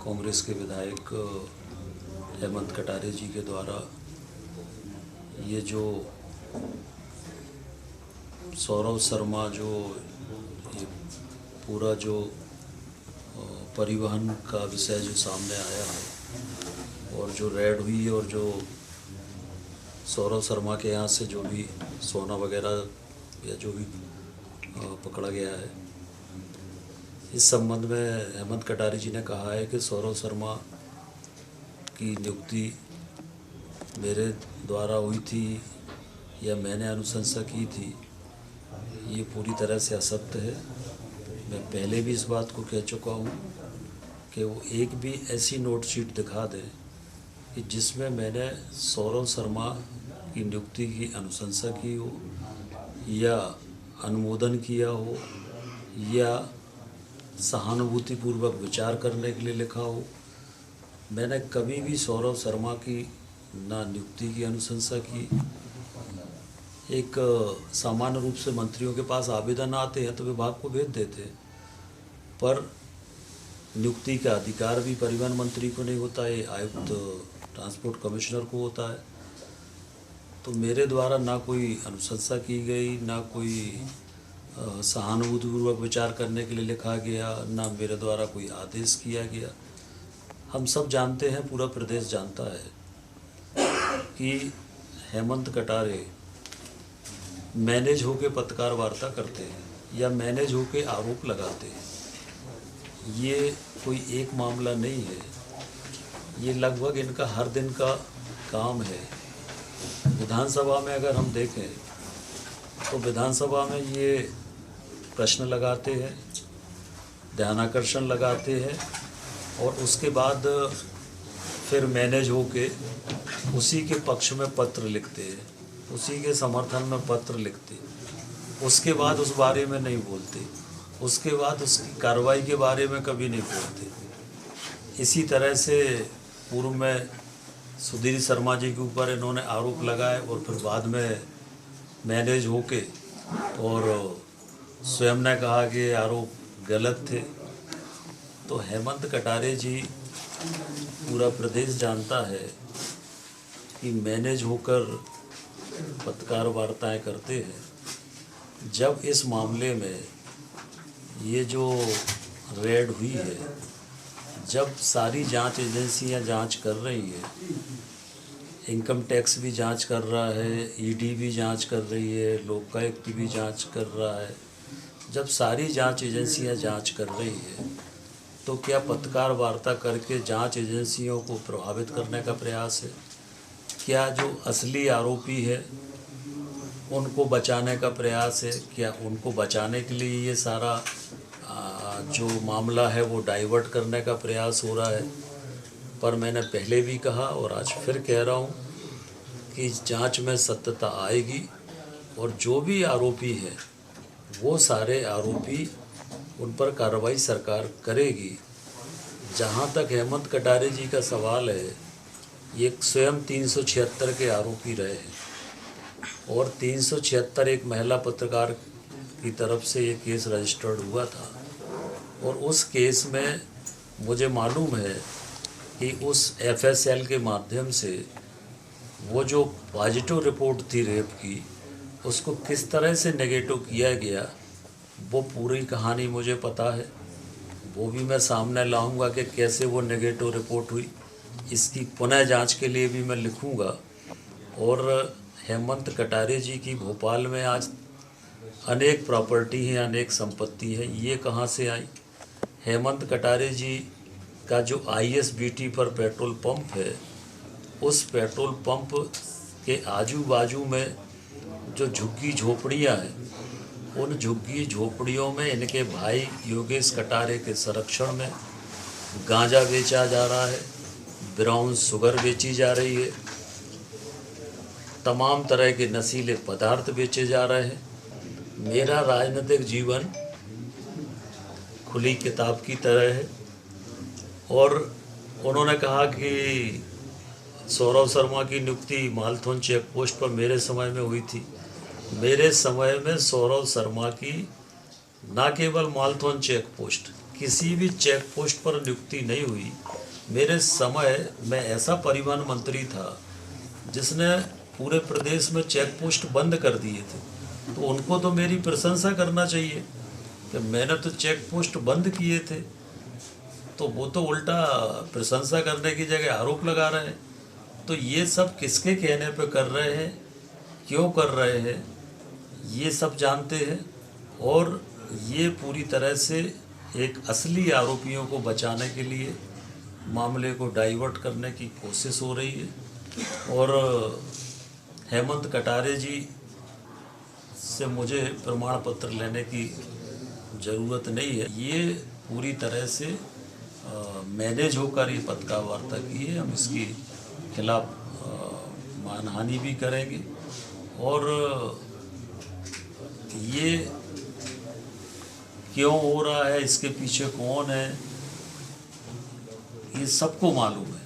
कांग्रेस के विधायक हेमंत कटारे जी के द्वारा ये जो सौरव शर्मा जो ये पूरा जो परिवहन का विषय जो सामने आया है और जो रेड हुई और जो सौरव शर्मा के यहाँ से जो भी सोना वगैरह या जो भी पकड़ा गया है, इस संबंध में हेमंत कटारे जी ने कहा है कि सौरव शर्मा की नियुक्ति मेरे द्वारा हुई थी या मैंने अनुशंसा की थी, ये पूरी तरह से असत्य है। मैं पहले भी इस बात को कह चुका हूँ कि वो एक भी ऐसी नोट शीट दिखा दें कि जिसमें मैंने सौरव शर्मा की नियुक्ति की अनुशंसा की हो या अनुमोदन किया हो या सहानुभूतिपूर्वक विचार करने के लिए लिखा हो। मैंने कभी भी सौरव शर्मा की ना नियुक्ति की अनुशंसा की। एक सामान्य रूप से मंत्रियों के पास आवेदन आते हैं तो विभाग को भेज देते हैं, पर नियुक्ति का अधिकार भी परिवहन मंत्री को नहीं होता है, आयुक्त ट्रांसपोर्ट कमिश्नर को होता है। तो मेरे द्वारा ना कोई अनुशंसा की गई, ना कोई सहानुभूतिपूर्वक विचार करने के लिए लिखा गया, ना मेरे द्वारा कोई आदेश किया गया। हम सब जानते हैं, पूरा प्रदेश जानता है कि हेमंत कटारे मैनेज होके पत्रकार वार्ता करते हैं या मैनेज होके आरोप लगाते हैं। ये कोई एक मामला नहीं है, ये लगभग इनका हर दिन का काम है। विधानसभा में अगर हम देखें तो विधानसभा में ये प्रश्न लगाते हैं, ध्यानाकर्षण लगाते हैं और उसके बाद फिर मैनेज होके उसी के पक्ष में पत्र लिखते हैं, उसी के समर्थन में पत्र लिखते, उसके बाद उस बारे में नहीं बोलते, उसके बाद उसकी कार्रवाई के बारे में कभी नहीं बोलते। इसी तरह से पूर्व में सुधीर शर्मा जी के ऊपर इन्होंने आरोप लगाए और फिर बाद में मैनेज होके और स्वयं ने कहा कि आरोप गलत थे। तो हेमंत कटारे जी, पूरा प्रदेश जानता है कि मैनेज होकर पत्रकार वार्ताएं करते हैं। जब इस मामले में ये जो रेड हुई है, जब सारी जांच एजेंसियां जांच कर रही है, इनकम टैक्स भी जांच कर रहा है, ईडी भी जांच कर रही है, लोकायुक्त भी जांच कर रहा है, जब सारी जांच एजेंसियां जांच कर रही है तो क्या पत्रकार वार्ता करके जांच एजेंसियों को प्रभावित करने का प्रयास है? क्या जो असली आरोपी है उनको बचाने का प्रयास है? क्या उनको बचाने के लिए ये सारा जो मामला है वो डाइवर्ट करने का प्रयास हो रहा है? पर मैंने पहले भी कहा और आज फिर कह रहा हूँ कि जांच में सत्यता आएगी और जो भी आरोपी है वो सारे आरोपी, उन पर कार्रवाई सरकार करेगी। जहाँ तक हेमंत कटारे जी का सवाल है, ये स्वयं 376 के आरोपी रहे हैं और 376 एक महिला पत्रकार की तरफ से ये केस रजिस्टर्ड हुआ था और उस केस में मुझे मालूम है कि उस FSL के माध्यम से वो जो पॉजिटिव रिपोर्ट थी रेप की, उसको किस तरह से नेगेटिव किया गया, वो पूरी कहानी मुझे पता है। वो भी मैं सामने लाऊंगा कि कैसे वो नेगेटिव रिपोर्ट हुई। इसकी पुनः जांच के लिए भी मैं लिखूंगा। और हेमंत कटारे जी की भोपाल में आज अनेक प्रॉपर्टी हैं, अनेक संपत्ति है, ये कहाँ से आई? हेमंत कटारे जी का जो ISBT पर पेट्रोल पंप है, उस पेट्रोल पंप के आजू बाजू में जो झुग्गी झोपड़ियाँ हैं, उन झुग्गी झोपड़ियों में इनके भाई योगेश कटारे के संरक्षण में गांजा बेचा जा रहा है, ब्राउन शुगर बेची जा रही है, तमाम तरह के नशीले पदार्थ बेचे जा रहे हैं। मेरा राजनीतिक जीवन खुली किताब की तरह है। और उन्होंने कहा कि सौरव शर्मा की नियुक्ति मालथोन चेक पोस्ट पर मेरे समय में हुई थी। मेरे समय में सौरव शर्मा की न केवल मालथोन चेक पोस्ट, किसी भी चेक पोस्ट पर नियुक्ति नहीं हुई। मेरे समय में ऐसा परिवहन मंत्री था जिसने पूरे प्रदेश में चेक पोस्ट बंद कर दिए थे, तो उनको तो मेरी प्रशंसा करना चाहिए कि मैंने तो चेक पोस्ट बंद किए थे। तो वो तो उल्टा प्रशंसा करने की जगह आरोप लगा रहे हैं। तो ये सब किसके कहने पे कर रहे हैं, क्यों कर रहे हैं, ये सब जानते हैं। और ये पूरी तरह से एक असली आरोपियों को बचाने के लिए मामले को डाइवर्ट करने की कोशिश हो रही है। और हेमंत कटारे जी से मुझे प्रमाण पत्र लेने की ज़रूरत नहीं है। ये पूरी तरह से मैनेज होकर ये पत्रकार वार्ता की है। हम इसके खिलाफ मानहानि भी करेंगे और ये क्यों हो रहा है, इसके पीछे कौन है, ये सबको मालूम है।